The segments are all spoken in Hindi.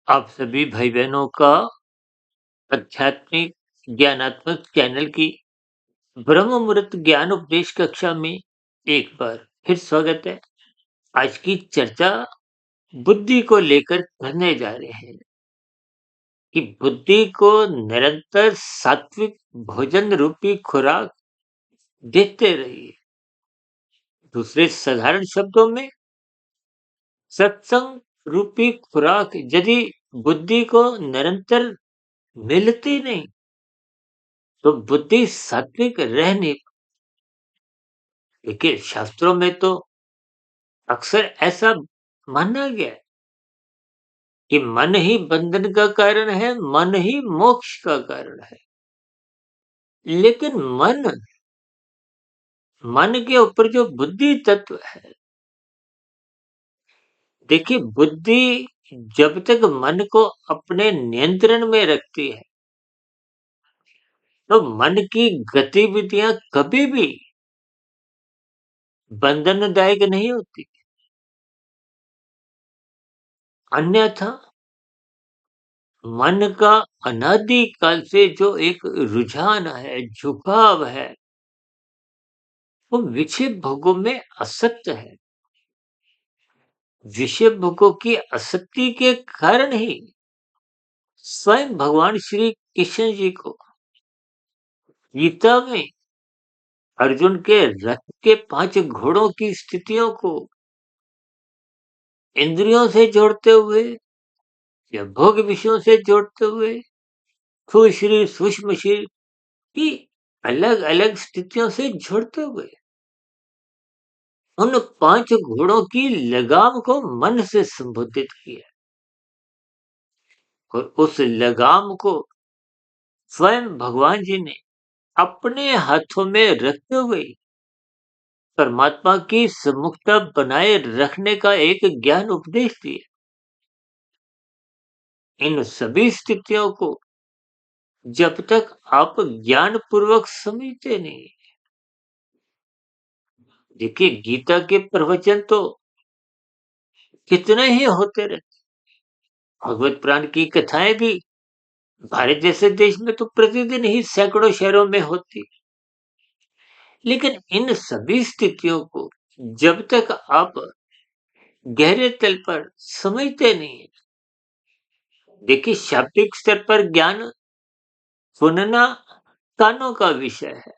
आप सभी भाई-बहनों का आध्यात्मिक ज्ञानात्मक चैनल की ब्रह्म मुहूर्त ज्ञान उपदेश कक्षा में एक बार फिर स्वागत है। आज की चर्चा बुद्धि को लेकर करने जा रहे हैं कि बुद्धि को निरंतर सात्विक भोजन रूपी खुराक देते रहिए। दूसरे साधारण शब्दों में सत्संग रूपी खुराक यदि बुद्धि को निरंतर मिलती नहीं तो बुद्धि सात्विक रह नहीं। देखिए शास्त्रों में तो अक्सर ऐसा माना गया है कि मन ही बंधन का कारण है, मन ही मोक्ष का कारण है। लेकिन मन के ऊपर जो बुद्धि तत्व है, देखिए बुद्धि जब तक मन को अपने नियंत्रण में रखती है तो मन की गतिविधियां कभी भी बंधनदायक नहीं होती। अन्यथा मन का अनादि काल से जो एक रुझान है, झुकाव है, वो विषय भोगों में आसक्त है। विषय भोगों की आसक्ति के कारण ही स्वयं भगवान श्री कृष्ण जी को गीता में अर्जुन के रथ के 5 घोड़ों की स्थितियों को इंद्रियों से जोड़ते हुए या भोग विषयों से जोड़ते हुए सूक्ष्म सूक्ष्म शरीर की अलग अलग स्थितियों से जोड़ते हुए उन 5 घोड़ों की लगाम को मन से संबोधित किया और उस लगाम को स्वयं भगवान जी ने अपने हाथों में रखते हुए परमात्मा की सम्मुखता बनाए रखने का एक ज्ञान उपदेश दिया। इन सभी स्थितियों को जब तक आप ज्ञान पूर्वक समझते नहीं, देखिए गीता के प्रवचन तो कितने ही होते रहते। भगवत पुराण की कथाएं भी भारत जैसे देश में तो प्रतिदिन ही सैकड़ों शहरों में होती। लेकिन इन सभी स्थितियों को जब तक आप गहरे तल पर समझते नहीं है, देखिए शाब्दिक स्तर पर ज्ञान सुनना कानों का विषय है,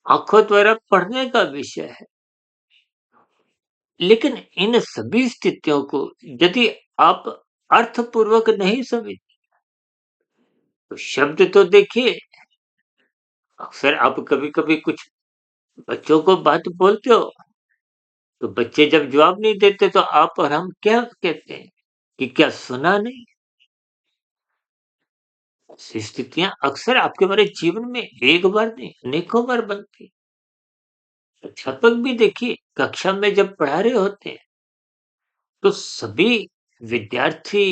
आंखों द्वारा पढ़ने का विषय है। लेकिन इन सभी स्थितियों को यदि आप अर्थपूर्वक नहीं समझ तो शब्द तो देखिए, अक्सर आप कभी कभी कुछ बच्चों को बात बोलते हो तो बच्चे जब जवाब नहीं देते तो आप और हम क्या कहते हैं कि क्या सुना नहीं। ऐसी स्थितियां अक्सर आपके हमारे जीवन में एक बार नहीं अनेकों बार बनती। अध्यापक भी देखिए कक्षा में जब पढ़ा रहे होते हैं तो सभी विद्यार्थी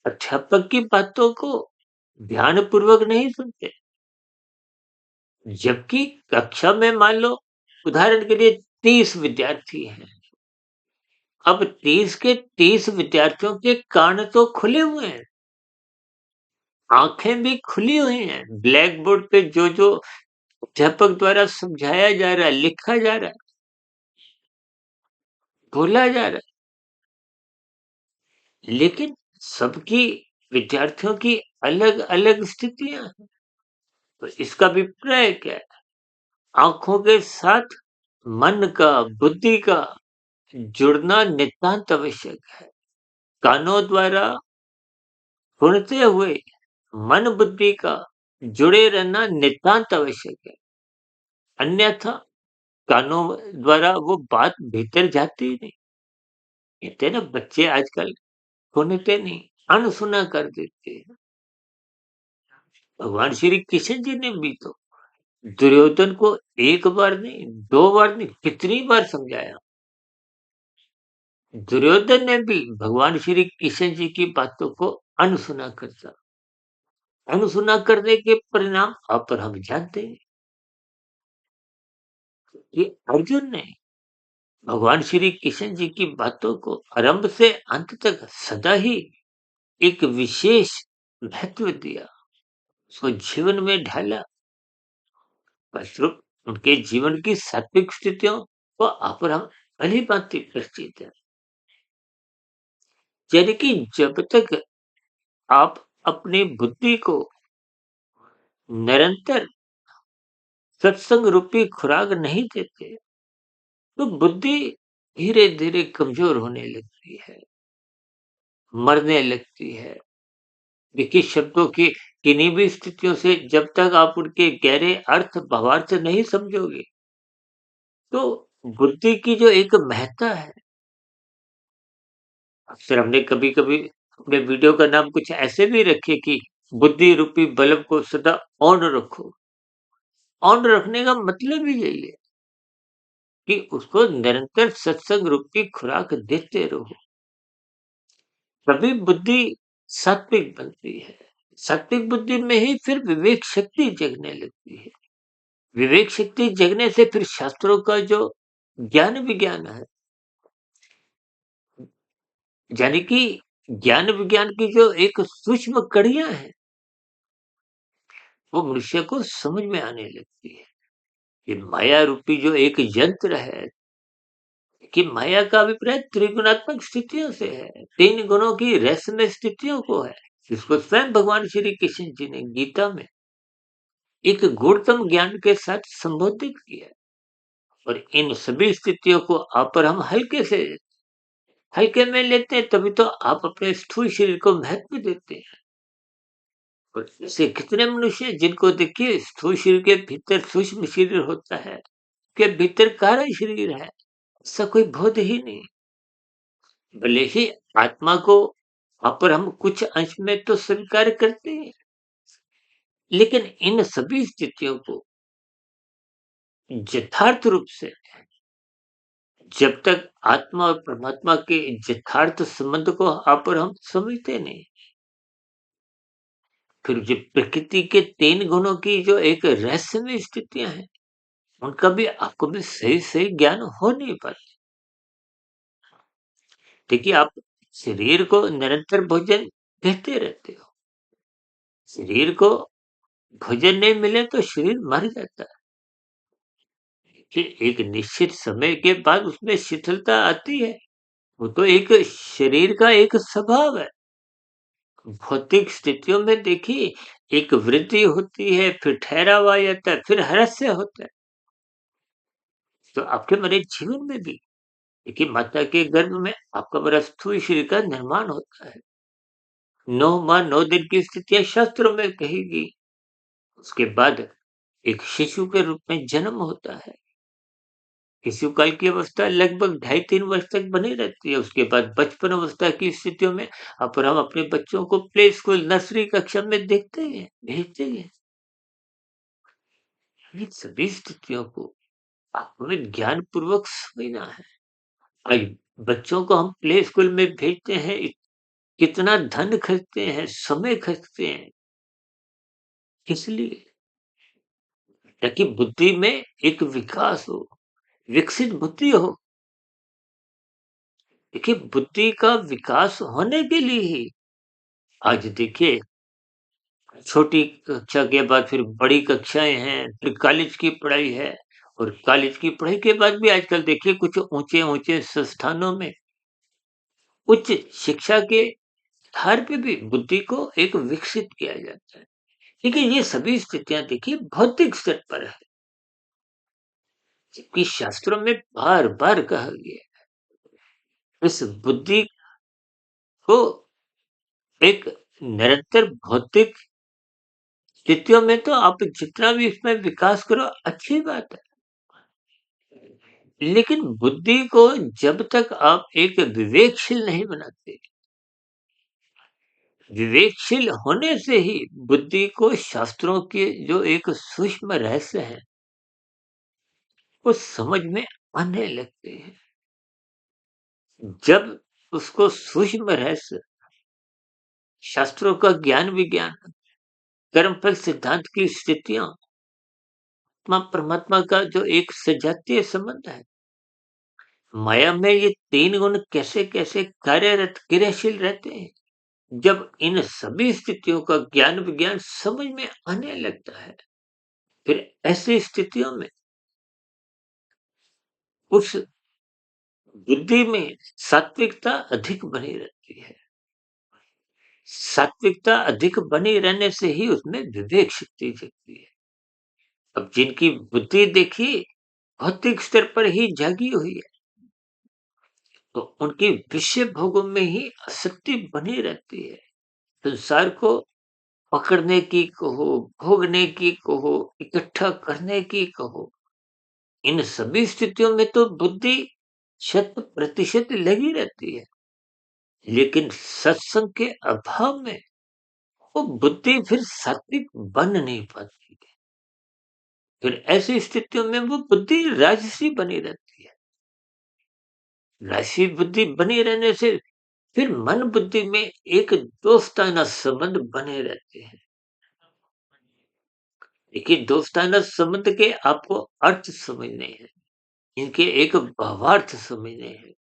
अध्यापक की बातों को ध्यान पूर्वक नहीं सुनते। जबकि कक्षा में मान लो उदाहरण के लिए 30 विद्यार्थी हैं। अब 30 के 30 विद्यार्थियों के कान तो खुले हुए हैं, आंखें भी खुली हुई हैं। ब्लैक बोर्ड पे जो जो अध्यापक द्वारा समझाया जा रहा है, लिखा जा रहा है, बोला जा रहा है, लेकिन सबकी विद्यार्थियों की अलग अलग स्थितियां हैं। तो इसका अभिप्राय क्या है? आंखों के साथ मन का, बुद्धि का जुड़ना नितांत आवश्यक है। कानों द्वारा सुनते हुए मन बुद्धि का जुड़े रहना नितांत आवश्यक है। अन्यथा कानों द्वारा वो बात भीतर जाती ही नहीं। कहते हैं ना बच्चे आजकल सुनते नहीं, अनसुना कर देते हैं। भगवान श्री कृष्ण जी ने भी तो दुर्योधन को एक बार नहीं, 2 बार नहीं, कितनी बार समझाया। दुर्योधन ने भी भगवान श्री कृष्ण जी की बातों को अनसुना करता। अनसुना करने के परिणाम आप और हम जानते हैं कि अर्जुन ने भगवान श्री कृष्ण जी की बातों को आरंभ से अंत तक सदा ही एक विशेष महत्व दिया, उसको जीवन में ढाला। फलस्वरूप उनके जीवन की सात्विक स्थितियों को आप और हम भली भांति परिचित है। यानी कि जब तक आप अपनी बुद्धि को निरंतर सत्संग रूपी खुराक नहीं देते, तो बुद्धि धीरे धीरे कमजोर होने लगती है, मरने लगती है। देखिए, शब्दों की किन्हीं भी स्थितियों से जब तक आप उनके गहरे अर्थ भावार्थ नहीं समझोगे, तो बुद्धि की जो एक महत्ता है, अक्सर हमने कभी कभी अपने वीडियो का नाम कुछ ऐसे भी रखे कि बुद्धि रूपी बल्ब को सदा ऑन रखो। ऑन रखने का मतलब ही यही है कि उसको निरंतर सत्संग रूपी खुराक देते रहो, तभी बुद्धि सात्विक बनती है। सात्विक बुद्धि में ही फिर विवेक शक्ति जगने लगती है। विवेक शक्ति जगने से फिर शास्त्रों का जो ज्ञान विज्ञान है, यानी कि ज्ञान विज्ञान की जो एक सूक्ष्म कड़ियां हैं, वो मनुष्य को समझ में आने लगती है। ये माया रूपी जो एक यंत्र है, कि माया का अभिप्राय त्रिगुणात्मक स्थितियों से है, तीन गुणों की रहस्यमय स्थितियों को है, जिसको स्वयं भगवान श्री कृष्ण जी ने गीता में एक गूढ़तम ज्ञान के साथ संबोधित किया। और इन सभी स्थितियों को आप और हम हल्के में लेते हैं, तभी तो आप अपने स्थूल शरीर को महत्व देते हैं। और ऐसे कितने मनुष्य हैं जिनको देखिए स्थूल शरीर के भीतर सूक्ष्म शरीर होता है, के भीतर कारण शरीर है, ऐसा कोई बोध ही नहीं। भले ही आत्मा को आप और हम कुछ अंश में तो स्वीकार करते हैं, लेकिन इन सभी स्थितियों को यथार्थ रूप से जब तक आत्मा और परमात्मा के यथार्थ संबंध को आप और हम समझते नहीं, फिर जो प्रकृति के तीन गुणों की जो एक रहस्यमय स्थितियां हैं, उनका भी आपको भी सही सही ज्ञान हो नहीं पाता। देखिए, आप शरीर को निरंतर भोजन देते रहते हो, शरीर को भोजन नहीं मिले तो शरीर मर जाता है। कि एक निश्चित समय के बाद उसमें शिथिलता आती है, वो तो एक शरीर का एक स्वभाव है। भौतिक स्थितियों में देखिए, एक वृद्धि होती है, फिर ठहराव आ जाता है, फिर ह्रास होता है। तो आपके मेरे जीवन में भी देखिए, माता के गर्भ में आपका बड़ा स्थूल शरीर का निर्माण होता है। 9 माह 9 दिन की स्थितियां शास्त्रों में कही गई। उसके बाद एक शिशु के रूप में जन्म होता है। शिशुकाल की अवस्था लगभग 2.5-3 वर्ष तक बनी रहती है। उसके बाद बचपन अवस्था की स्थितियों में अब हम अपने बच्चों को प्ले स्कूल, नर्सरी कक्षा में देखते हैं, भेजते हैं। इन सभी स्थितियों को हमें ज्ञानपूर्वक समझना है। आज बच्चों को हम प्ले स्कूल में भेजते हैं, कितना धन खर्चते हैं, समय खर्चते हैं, किस लिए? ताकि बुद्धि में एक विकास हो, विकसित बुद्धि हो। देखिए, बुद्धि का विकास होने के लिए ही आज देखिए, छोटी कक्षा के बाद फिर बड़ी कक्षाएँ हैं, फिर कॉलेज की पढ़ाई है, और कॉलेज की पढ़ाई के बाद भी आजकल देखिए कुछ ऊँचे-ऊँचे संस्थानों में उच्च शिक्षा के आधार पे भी बुद्धि को एक विकसित किया जाता है। लेकिन ये सभी स्थितियाँ देखिए भौतिक स्तर पर है, जबकि शास्त्रों में बार-बार कहा गया है, इस बुद्धि को एक निरंतर भौतिक स्थितियों में तो आप जितना भी इसमें विकास करो, अच्छी बात है। लेकिन बुद्धि को जब तक आप एक विवेकशील नहीं बनाते, विवेकशील होने से ही बुद्धि को शास्त्रों के जो एक सूक्ष्म रहस्य है, वो समझ में आने लगते हैं। जब उसको सूक्ष्म रहस्य, शास्त्रों का ज्ञान विज्ञान, कर्मफल सिद्धांत की स्थितियां, आत्मा परमात्मा का जो एक सजातीय संबंध है, माया में ये 3 गुण कैसे-कैसे कार्यरत क्रियाशील रहते हैं। जब इन सभी स्थितियों का ज्ञान विज्ञान समझ में आने लगता है, फिर ऐसी स्थितियों में उस बुद्धि में सात्विकता अधिक बनी रहती है। सात्विकता अधिक बनी रहने से ही उसमें विवेक शक्ति जगती है। अब जिनकी बुद्धि देखिए भौतिक स्तर पर ही जागी हुई है, तो उनकी विषय भोगों में ही आसक्ति बनी रहती है। संसार को पकड़ने की कहो, भोगने की कहो, इकट्ठा करने की कहो, इन सभी स्थितियों में तो बुद्धि शत प्रतिशत लगी रहती है। लेकिन सत्संग के अभाव में वो बुद्धि फिर सात्विक बन नहीं पाती। फिर ऐसी स्थितियों में वो बुद्धि राजसी बनी रहती है। राजसी बुद्धि बनी रहने से फिर मन बुद्धि में एक दोस्ताना संबंध बने रहते हैं। देखिए दोस्ताना संबंध के आपको अर्थ समझने हैं, इनके एक भावार्थ समझने हैं।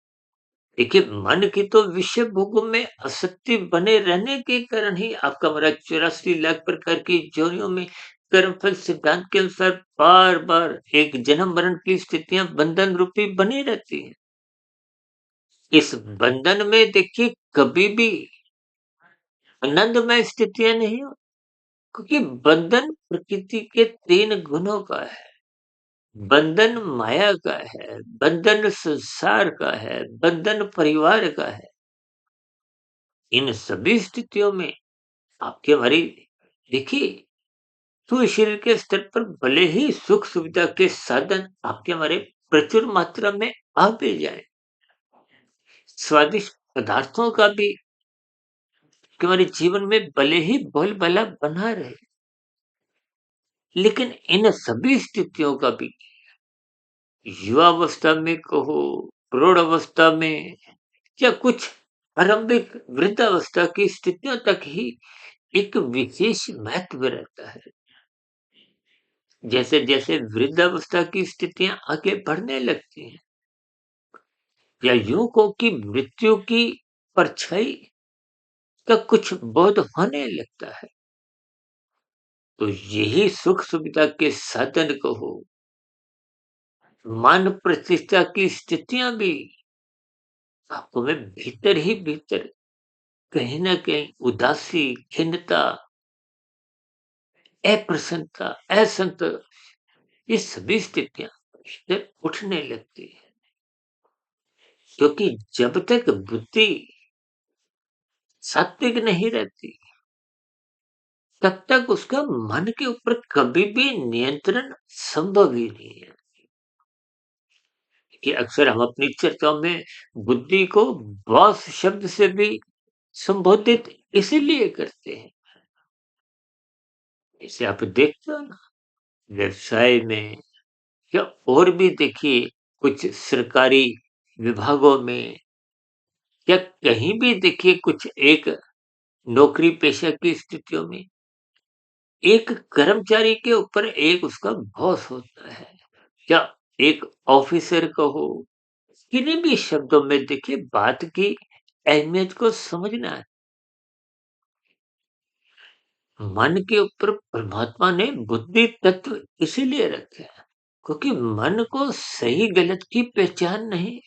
देखिए मन की तो विषय भोगों में आसक्ति बने रहने के कारण ही आपका हमारा 84 लाख प्रकार की योनियों में कर्मफल सिद्धांत के अनुसार बार बार एक जन्म मरण की स्थितियां बंधन रूपी बनी रहती हैं। इस बंधन में देखिए कभी भी आनंदमय स्थितियां नहीं हो, क्योंकि बंधन प्रकृति के 3 गुणों का है। बंधन माया का है, बंधन संसार का है, बंधन परिवार का है। इन सभी स्थितियों में आपके हमारी देखिए तो शरीर के स्तर पर भले ही सुख सुविधा के साधन आपके हमारे प्रचुर मात्रा में आ भी जाए, स्वादिष्ट पदार्थों का भी कि हमारे जीवन में भले ही बोलबाला बना रहे, लेकिन इन सभी स्थितियों का भी युवावस्था में कहो, प्रौढ़ अवस्था में या कुछ आरंभिक वृद्धावस्था की स्थितियों तक ही एक विशेष महत्व रहता है। जैसे जैसे वृद्धावस्था की स्थितियां आगे बढ़ने लगती हैं या यूं को कि मृत्यु की परछाई का कुछ बोध होने लगता है, तो यही सुख सुविधा के साधन कहो, मान प्रतिष्ठा की स्थितियां भी आपको में भीतर ही भीतर कहीं ना कहीं उदासी, खिन्नता, अप्रसन्नता, असंतोष, ये सभी स्थितियां भीतर उठने लगती है। क्योंकि जब तक बुद्धि सात्विक नहीं रहती, तब तक उसका मन के ऊपर कभी भी नियंत्रण संभव ही नहीं है। कि अक्सर हम अपनी चर्चाओं में बुद्धि को बॉस शब्द से भी संबोधित इसीलिए करते हैं। इसे आप देखते हो ना, व्यवसाय में या और भी देखिए कुछ सरकारी विभागों में या कहीं भी देखिए कुछ एक नौकरी पेशा की स्थितियों में एक कर्मचारी के ऊपर एक उसका बॉस होता है या एक ऑफिसर कहो, किन्हीं भी शब्दों में देखिए बात की अहमियत को समझना है। मन के ऊपर परमात्मा ने बुद्धि तत्व इसीलिए रखे हैं, क्योंकि मन को सही गलत की पहचान नहीं।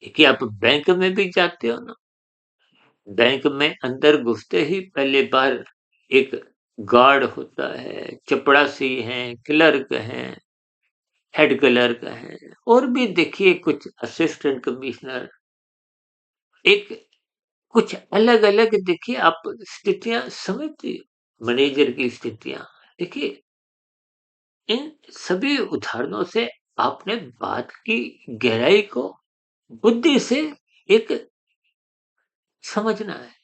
देखिए आप बैंक में भी जाते हो ना, बैंक में अंदर घुसते ही पहले बार एक गार्ड होता है, चपड़ासी हैं, क्लर्क हैं, हेड क्लर्क हैं, और भी देखिए कुछ असिस्टेंट कमिश्नर, एक कुछ अलग-अलग देखिए आप स्थितियाँ समझती हो, मैनेजर की स्थितियाँ। देखिए, इन सभी उदाहरणों से आपने बात की गहराई को बुद्धि से एक समझना है।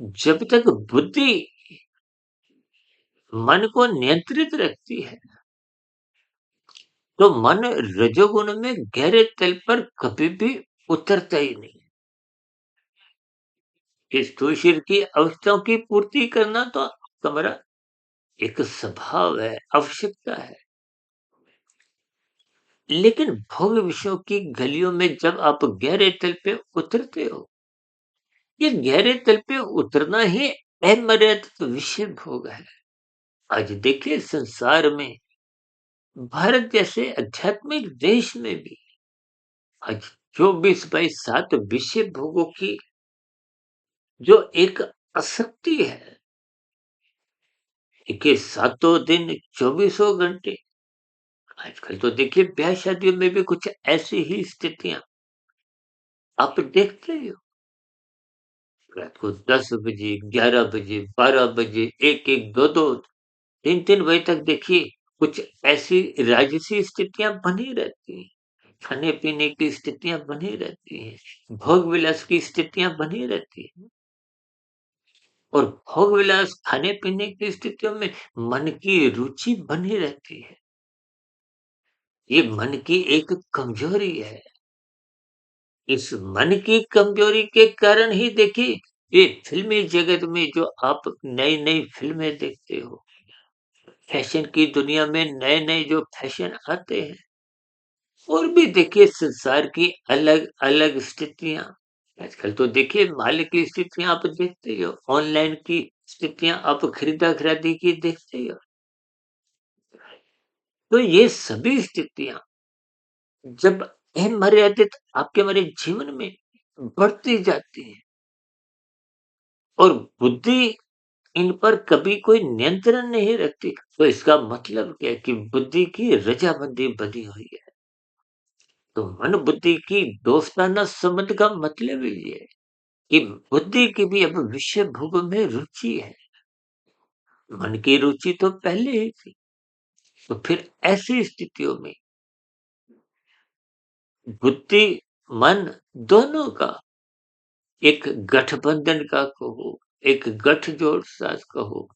जब तक बुद्धि मन को नियंत्रित रखती है, तो मन रजोगुण में गहरे तल पर कभी भी उतरता ही नहीं। इस स्थूल शरीर की अवस्थाओं की पूर्ति करना तो हमारा एक स्वभाव है, आवश्यकता है। लेकिन भोग विषयों की गलियों में जब आप गहरे तल पे उतरते हो, ये गहरे तल पे उतरना ही अमर्यादित विषय भोग है। आज देखिए संसार में, भारत जैसे आध्यात्मिक देश में भी आज 24/7 विषय भोगों की जो एक आसक्ति है, देखिए सातों दिन 24 घंटे। आजकल तो देखिए ब्याह शादियों में भी कुछ ऐसी ही स्थितियां आप देखते ही हो। रात को 10 बजे, 11 बजे, 12 बजे, एक एक, दो दो, तीन तीन बजे तक देखिए कुछ ऐसी राजसी स्थितियां बनी रहती हैं। खाने पीने की स्थितियां बनी रहती हैं, भोग विलास की स्थितियां बनी रहती हैं। और भोग विलास खाने पीने की स्थितियों में मन की रुचि बनी रहती है। ये मन की एक कमजोरी है। इस मन की कमजोरी के कारण ही देखिए ये फिल्मी जगत में जो आप नई नई फिल्में देखते हो, फैशन की दुनिया में नए नए जो फैशन आते हैं, और भी देखिए संसार की अलग अलग स्थितियां। आजकल तो देखिए माल की स्थितियां आप देखते ही हो, ऑनलाइन की स्थितियां आप खरीदा खरीदी की देखते ही हो। तो ये सभी स्थितियां जब अमर्यादित आपके हमारे जीवन में बढ़ती जाती है, और बुद्धि इन पर कभी कोई नियंत्रण नहीं रखती, तो इसका मतलब क्या है कि बुद्धि की रजामंदी बनी हुई है। तो मन बुद्धि की दोस्ताना संबंध का मतलब ही ये है कि बुद्धि की भी अब विषय भोग में रुचि है। मन की रुचि तो पहले ही थी। तो फिर ऐसी स्थितियों में बुद्धि, मन दोनों का एक गठबंधन का कहो, एक गठजोड़ साथ कहो,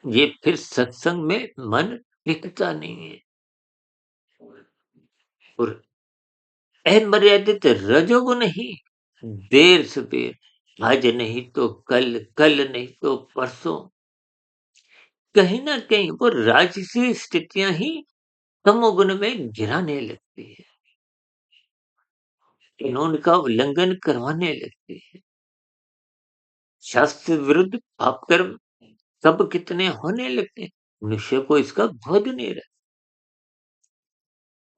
ये फिर सत्संग में मन टिकता नहीं है। और अमर्यादित रजोगुण ही देर सवेर, आज नहीं तो कल, कल नहीं तो परसों, कहीं ना कहीं वो राजसी स्थितियां ही तमोगुण में गिराने लगती है, कानून का उल्लंघन करवाने लगती है। शास्त्र विरुद्ध पाप कर्म कब कितने होने लगते हैं, मनुष्य को इसका बोध नहीं रहता।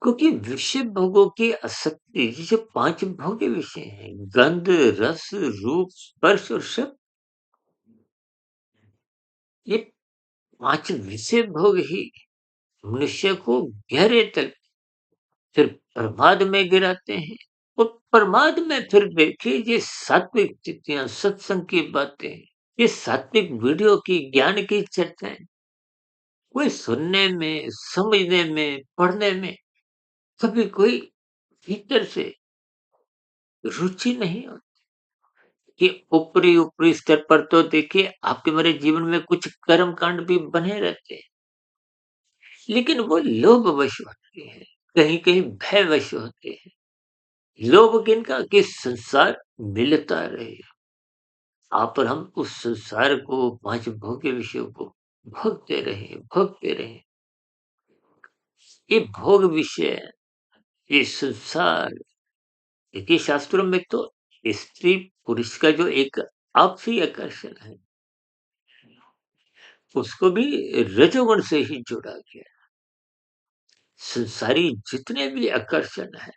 क्योंकि विषय भोगों की आसक्ति, जिसे पांच भोग्य विषय हैं, गंध, रस, रूप, स्पर्श और शब्द, ये पांच विषय भोग ही मनुष्य को गहरे तल फिर प्रमाद में गिराते हैं। और प्रमाद में फिर देखिए ये सात्विक स्थितियां, सत्संग की बातें, ये सात्विक वीडियो की, ज्ञान की चर्चाएं, कोई सुनने में, समझने में, पढ़ने में कभी कोई भीतर से रुचि नहीं होती। कि ऊपरी ऊपरी स्तर पर तो देखिए आपके मेरे जीवन में कुछ कर्म कांड भी बने रहते हैं, लेकिन वो लोभवश होते हैं, कहीं कहीं भयवश होते हैं। लोभ किनका, कि संसार मिलता रहे, आप और हम उस संसार को, पांच भोग्य विषयों को भोगते रहे, भोगते रहे। ये भोग विषय, ये संसार, देखिए शास्त्रों में तो स्त्री पुरुष का जो एक आपसी आकर्षण है, उसको भी रजोगुण से ही जोड़ा गया। संसारी जितने भी आकर्षण है,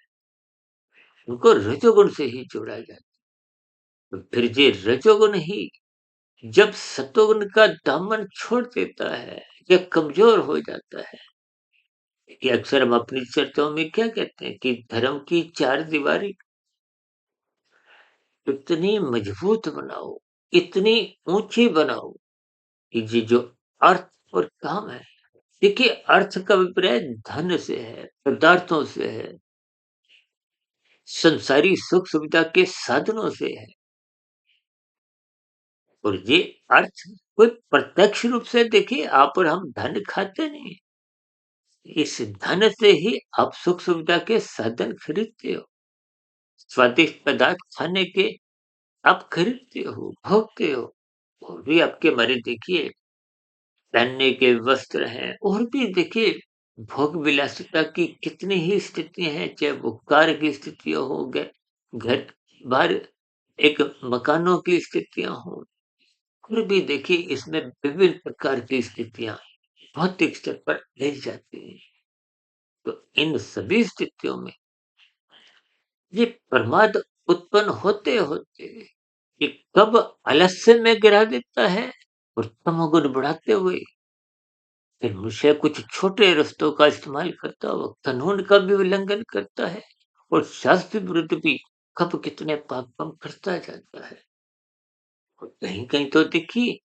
उनको रजोगुण से ही जोड़ा गया। तो फिर ये रजोगुण ही जब सतोगुण का दामन छोड़ देता है या कमजोर हो जाता है, कि अक्सर हम अपनी चर्चाओं में क्या कहते हैं कि धर्म की चार दीवारी इतनी मजबूत बनाओ, इतनी ऊंची बनाओ कि ये जो अर्थ और काम है, देखिए अर्थ का अभिप्राय धन से है, पदार्थों से है, संसारी सुख सुविधा के साधनों से है। और ये अर्थ कोई प्रत्यक्ष रूप से देखिए आप और हम धन खाते नहीं, इस धन से ही आप सुख सुविधा के साधन खरीदते हो, स्वादिष्ट पदार्थ खाने के आप खरीदते हो, भोगते हो। और भी आपके मारे देखिए पहनने के वस्त्र हैं, और भी देखिए भोग विलासिता की कितनी ही स्थितियाँ हैं, चाहे वो कार्य की स्थितियाँ हो गए, घर बाहर एक मकानों की स्थितियाँ हों, फिर भी देखिए इसमें विभिन्न प्रकार की स्थितियाँ भौतिक स्तर पर रह जाती हैं। तो इन सभी स्थितियों में ये प्रमाद उत्पन्न होते-होते ये कब आलस्य में गिरा देता है और तमोगुण बढ़ाते हुए फिर मनुष्य कुछ छोटे रास्तों का इस्तेमाल करता हुआ कानून का भी उल्लंघन करता है और शास्त्र विरुद्ध भी कब कितने पाप कम करता जाता है। और कहीं-कहीं तो देखिए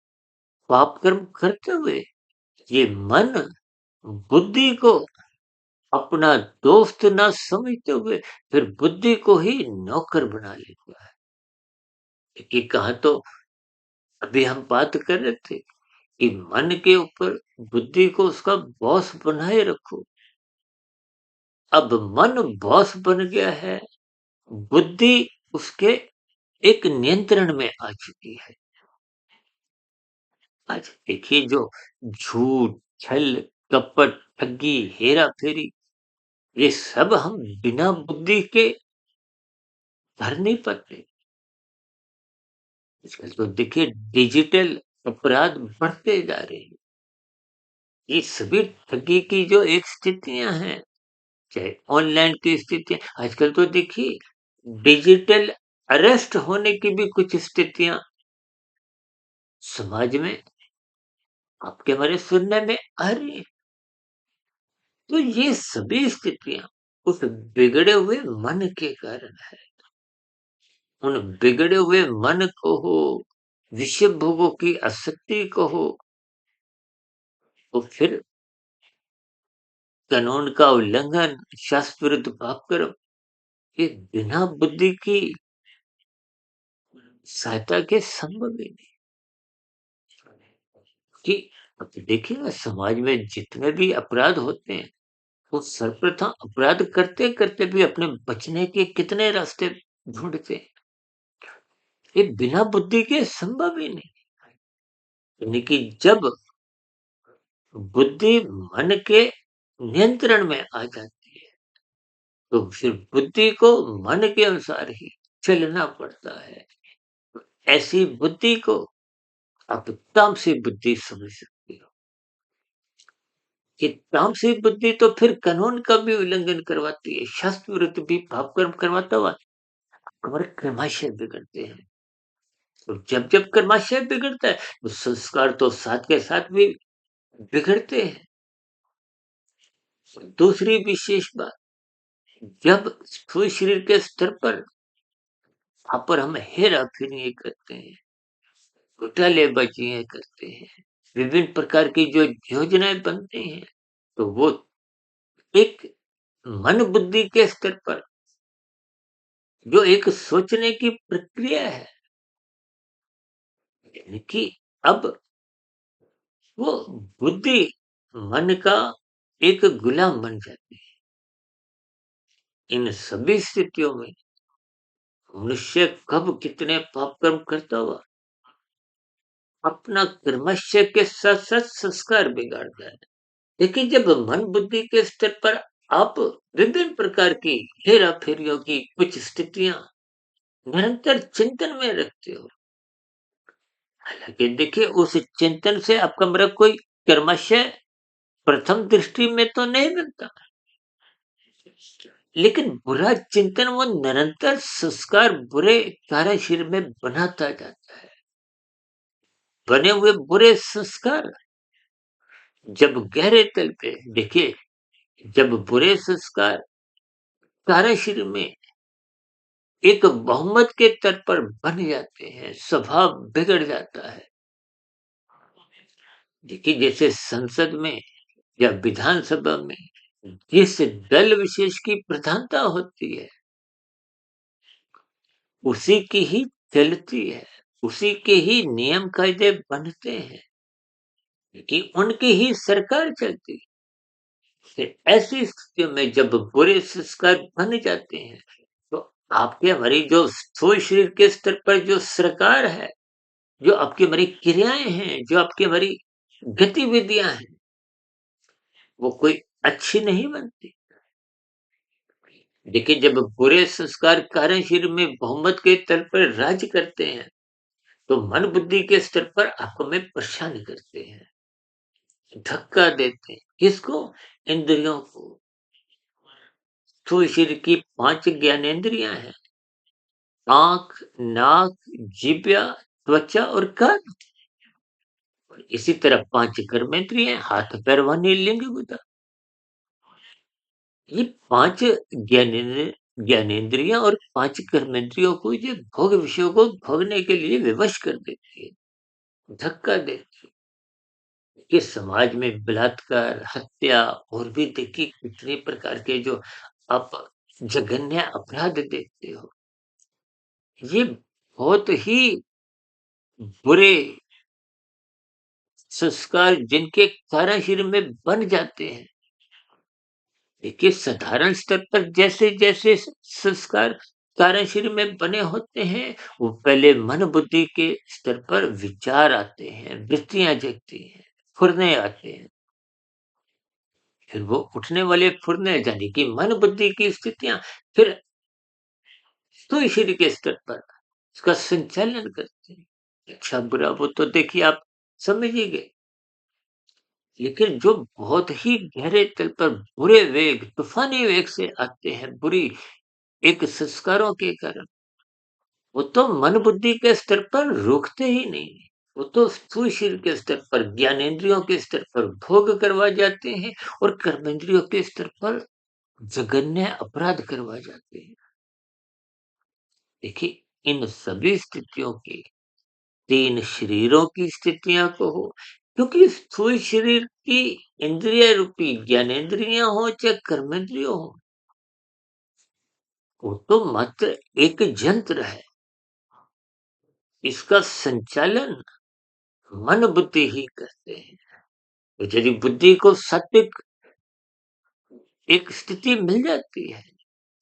पाप कर्म करते हुए ये मन बुद्धि को अपना दोस्त ना समझते हुए फिर बुद्धि को ही नौकर बना लेता है। कि कहा तो अभी हम बात कर रहे थे कि मन के ऊपर बुद्धि को उसका बॉस बनाए रखो। अब मन बॉस बन गया है, बुद्धि उसके एक नियंत्रण में आ चुकी है। आज देखिए जो झूठ, छल, कपट, ठगी, हेरा-फेरी ये सब हम बिना बुद्धि के कर नहीं पाते। आजकल तो देखिए डिजिटल अपराध बढ़ते जा रहे हैं। ये सभी ठगी की जो एक स्थितियाँ हैं, चाहे ऑनलाइन की स्थितियाँ आजकल तो देखिए डिजिटल अरेस्ट होने की भी कुछ स्थितियाँ समाज में आपके हमारे सुनने में आ रही है। तो ये सभी स्थितियाँ उस बिगड़े हुए मन के कारण है। उन बिगड़े हुए मन को हो, विषय भोगों की आसक्ति को हो, तो फिर कानून का उल्लंघन, शास्त्र विरुद्ध पाप कर्म, ये बिना बुद्धि की सहायता के संभव ही नहीं। कि अब देखिए ना समाज में जितने भी अपराध होते हैं, वो सर्वप्रथम अपराध करते-करते भी अपने बचने के कितने रास्ते ढूँढते हैं। ये बिना बुद्धि के संभव ही नहीं। यानी कि जब बुद्धि मन के नियंत्रण में आ जाती है, तो फिर बुद्धि को मन के अनुसार ही चलना पड़ता है। ऐसी बुद्धि को आप तामसिक बुद्धि समझ सकते हो कि तामसिक बुद्धि तो फिर कानून का भी उल्लंघन करवाती है, शास्त्र विरुद्ध भी पाप कर्म करवाता हुआ हमारे कर्माशय बिगड़ते हैं। तो जब कर्माशय बिगड़ता है, तो संस्कार तो साथ के साथ भी बिगड़ते हैं। दूसरी विशेष बात, जब स्थूल शरीर के स्तर पर हम हेरा-फेरी करते हैं, घोटालेबाज़ियाँ करते हैं, विभिन्न प्रकार की जो योजनाएँ बनती हैं, तो वो एक मन बुद्धि के स्तर पर जो एक सोचने की प्रक्रिया है, यानी कि अब वो बुद्धि मन का एक गुलाम बन जाती है। इन सभी स्थितियों में मनुष्य कब कितने पाप कर्म करता हुआ अपना कर्मश्य के साथ-साथ संस्कार बिगाड़ता है। देखिए जब मन बुद्धि के स्तर पर आप विभिन्न प्रकार की हेरा-फेरियों की कुछ स्थितियाँ निरंतर चिंतन में रखते हो, हालाँकि देखिए उस चिंतन से आपका मेरा कोई कर्मशय प्रथम दृष्टि में तो नहीं बनता, लेकिन बुरा चिंतन वो निरंतर संस्कार बुरे कार्य शरीर में बनाता जाता है। बने हुए बुरे संस्कार जब गहरे तल पे देखिए, जब बुरे संस्कार कार्य शरीर में एक बहुमत के स्तर पर बन जाते हैं, स्वभाव बिगड़ जाता है। देखिए जैसे संसद में या विधानसभा में जिस दल विशेष की प्रधानता होती है, उसी की ही चलती है, उसी के ही नियम कायदे बनते हैं, कि उनकी ही सरकार चलती है। फिर ऐसी स्थितियों में जब बुरे संस्कार बन जाते हैं, तो आपके हमारी जो स्थूल शरीर के स्तर पर जो सरकार है, जो आपकी हमारी क्रियाएँ हैं, जो आपकी हमारी गतिविधियाँ हैं, वो कोई अच्छी नहीं बनती। देखिए, जब बुरे संस्कार कारण शरीर में बहुमत के तल पर राज्य करते हैं, तो मन बुद्धि के स्तर पर आपको में परेशान करते हैं, धक्का देते हैं। किसको? इंद्रियों को। स्थूल शरीर की 5 ज्ञानेंद्रियाँ हैं, आँख, नाक, जिह्वा, त्वचा और कान। इसी तरह 5 कर्मेंद्रिय हैं, हाथ, पैर, वाणी, लिंग, गुदा। ये 5 ज्ञानेंद्र ज्ञानेंद्रियाँ और 5 कर्मेंद्रियों को ये भोग विषयों को भोगने के लिए विवश कर देती है, धक्का देती है। कि समाज में बलात्कार, हत्या और भी देखिए कितने प्रकार के जो आप जघन्य अपराध देखते हो। ये बहुत ही बुरे संस्कार जिनके कारण शरीर में बन जाते हैं। देखिए साधारण स्तर पर जैसे-जैसे संस्कार कारण शरीर में बने होते हैं, वो पहले मन बुद्धि के स्तर पर विचार आते हैं, वृत्तियाँ जगती हैं, फुरने आते हैं। फिर वो उठने वाले फुरने यानी कि मन बुद्धि की स्थितियाँ फिर स्थूल शरीर के स्तर पर उसका संचालन करते हैं। अच्छा बुरा वो तो देखिए आप समझ ही गए। लेकिन जो बहुत ही गहरे तल पर बुरे वेग, तूफ़ानी वेग से आते हैं, बुरी एक संस्कारों के कारण, वो तो मन बुद्धि के स्तर पर रुकते ही नहीं। वो तो स्थूल शरीर के स्तर पर, ज्ञानेंद्रियों के स्तर पर भोग करवा जाते हैं और कर्मेंद्रियों के स्तर पर जघन्य अपराध करवा जाते हैं। देखिए इन सभी स्थितियों की 3 शरीरों की स्थितियाँ को हो, क्योंकि स्थूल शरीर की इंद्रिय रूपी ज्ञानेंद्रियाँ हो चाहे कर्मेंद्रिय हो, वो तो मात्र एक यंत्र है। इसका संचालन मन बुद्धि ही करते हैं। तो यदि बुद्धि को सात्विक एक स्थिति मिल जाती है,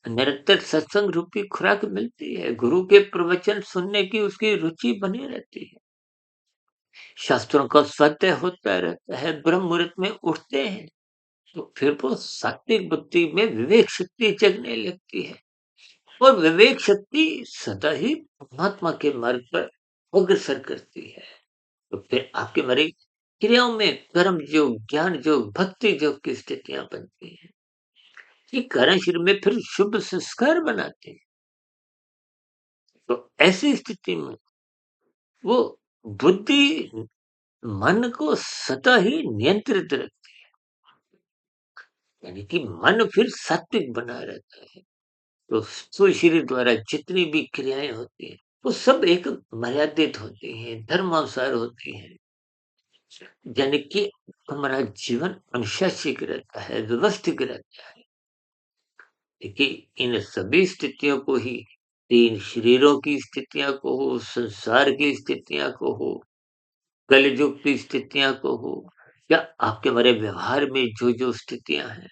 निरंतर सत्संग रूपी खुराक मिलती है, गुरु के प्रवचन सुनने की उसकी रुचि बनी रहती है, शास्त्रों का स्वाध्याय होता रहता है, ब्रह्म मुहूर्त में उठते हैं, तो फिर वो सात्विक बुद्धि में विवेक शक्ति जगने लगती है और विवेक शक्ति सदा ही परमात्मा के मार्ग पर अग्रसर करती है। तो फिर आपके हमारी क्रियाओं में कर्म योग, ज्ञान योग, भक्ति योग की स्थितियाँ बनती हैं। ये कारण शरीर में फिर शुभ संस्कार बनाते हैं। तो ऐसी स्थिति में वो बुद्धि मन को सदा ही नियंत्रित रखती है, यानी कि मन फिर सात्विक बना रहता है। तो स्थूल शरीर द्वारा जितनी भी क्रियाएं होती हैं, वो सब एक मर्यादित होती हैं, धर्मानुसार होती हैं। यानी कि हमारा जीवन अनुशासित रहता है, व्यवस्थित रहता है। देखिए इन सभी स्थितियों को ही 3 शरीरों की स्थितियाँ को हो, संसार की स्थितियाँ को हो, कलयुग की स्थितियाँ को हो या आपके हमारे व्यवहार में जो-जो स्थितियाँ हैं,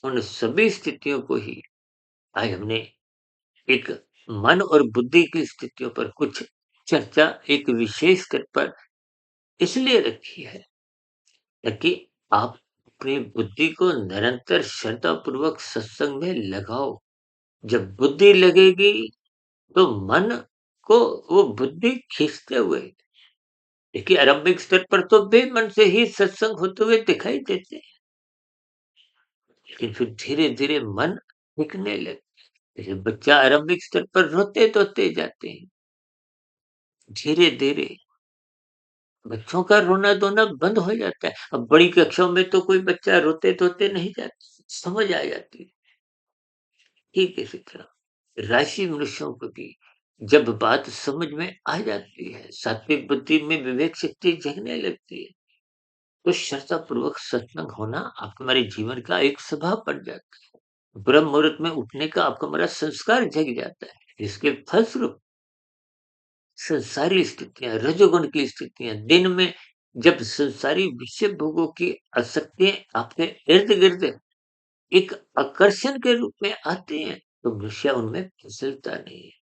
उन सभी स्थितियों को ही आज हमने एक मन और बुद्धि की स्थितियों पर कुछ चर्चा एक विशेष स्तर पर इसलिए रखी है ताकि आप अपनी बुद्धि को निरंतर श्रद्धापूर्वक सत्संग में लगाओ। जब बुद्धि लगेगी तो मन को वो बुद्धि खींचते हुए देखिए आरंभिक स्तर पर तो बेमन से ही सत्संग होते हुए दिखाई देते हैं, लेकिन फिर धीरे-धीरे मन टिकने लगे। जैसे बच्चा आरंभिक स्तर पर रोते-धोते जाते हैं, धीरे-धीरे बच्चों का रोना-धोना बंद हो जाता है। अब बड़ी कक्षाओं में तो कोई बच्चा रोते-धोते नहीं जाता, समझ आ जाती है। ठीक इसी तरह राशि मनुष्यों को भी जब बात समझ में आ जाती है, सात्विक बुद्धि में विवेक शक्ति जगने लगती है, तो श्रद्धापूर्वक सत्संग होना आपके हमारे जीवन का एक स्वभाव बन जाता है। ब्रह्म मुहूर्त में उठने का आपका हमारा संस्कार जग जाता है। इसके फलस्वरूप संसारी स्थितियाँ, रजोगुण की स्थितियाँ, दिन में जब संसारी विषय भोगों की आसक्तियाँ आपके इर्द-गिर्द एक आकर्षण के रूप में आती हैं, तो मनुष्य उनमें फिसलता नहीं है।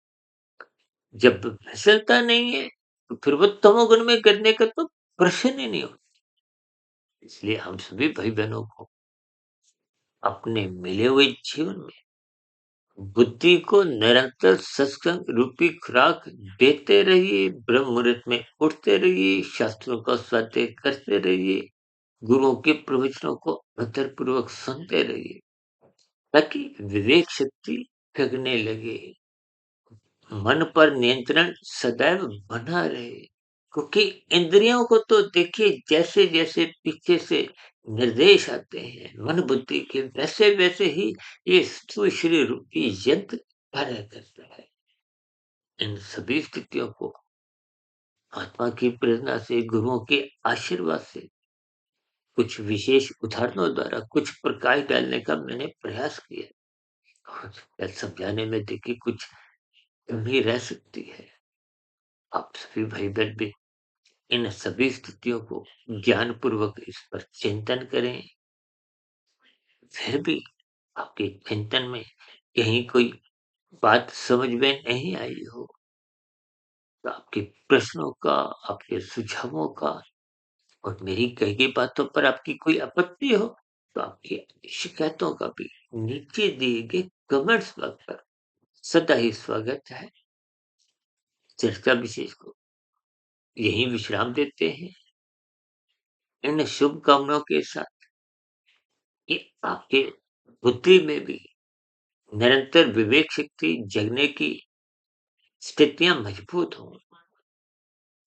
जब फिसलता नहीं है, तो फिर वो तमोगुण में गिरने का तो प्रश्न ही नहीं होता। इसलिए हम सभी भाई-बहनों को अपने मिले हुए जीवन में बुद्धि को निरंतर सत्संग रूपी खुराक देते रहिए, ब्रह्म मुहूर्त में उठते रहिए, शास्त्रों का स्वाध्याय करते रहिए, गुरुओं के प्रवचनों को अध्ययन पूर्वक सुनते रहिए, ताकि विवेक शक्ति जगने लगे, मन पर नियंत्रण सदैव बना रहे। क्योंकि इंद्रियों को तो देखिए जैसे जैसे पीछे से निर्देश आते हैं मन बुद्धि के, वैसे वैसे ही ये स्थूल शरीर रूपी यंत्र कार्य करता है। इन सभी स्थितियों को आत्मा की प्रेरणा से, गुरुओं के आशीर्वाद से, कुछ विशेष उदाहरणों द्वारा कुछ प्रकाश डालने का मैंने प्रयास किया। और समझाने में देखिए कुछ कमी रह सकती है। आप सभी भाई बहन भी इन सभी स्थितियों को ज्ञान पूर्वक इस पर चिंतन करें। फिर भी आपके चिंतन में कहीं कोई बात समझ में नहीं आई हो, तो आपके प्रश्नों का, आपके सुझावों का और मेरी कही गई बातों पर आपकी कोई आपत्ति हो, तो आपकी शिकायतों का भी नीचे दिए गए कमेंट्स बॉक्स पर सदा ही स्वागत है। चर्चा विशेष को यहीं विश्राम देते हैं, इन शुभकामनाओं के साथ कि आपके बुद्धि में भी निरंतर विवेक शक्ति जगने की स्थितियां मजबूत हों।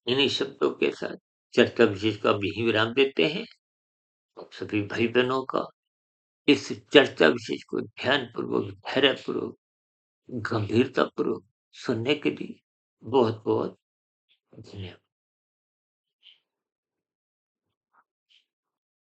इन्हीं शब्दों के साथ चर्चा विशेष का भी यहीं विराम देते हैं। आप सभी भाई बहनों का इस चर्चा विशेष को ध्यान पूर्वक, धैर्य पूर्वक, गंभीरता पूर्वक सुनने के लिए बहुत बहुत धन्यवाद।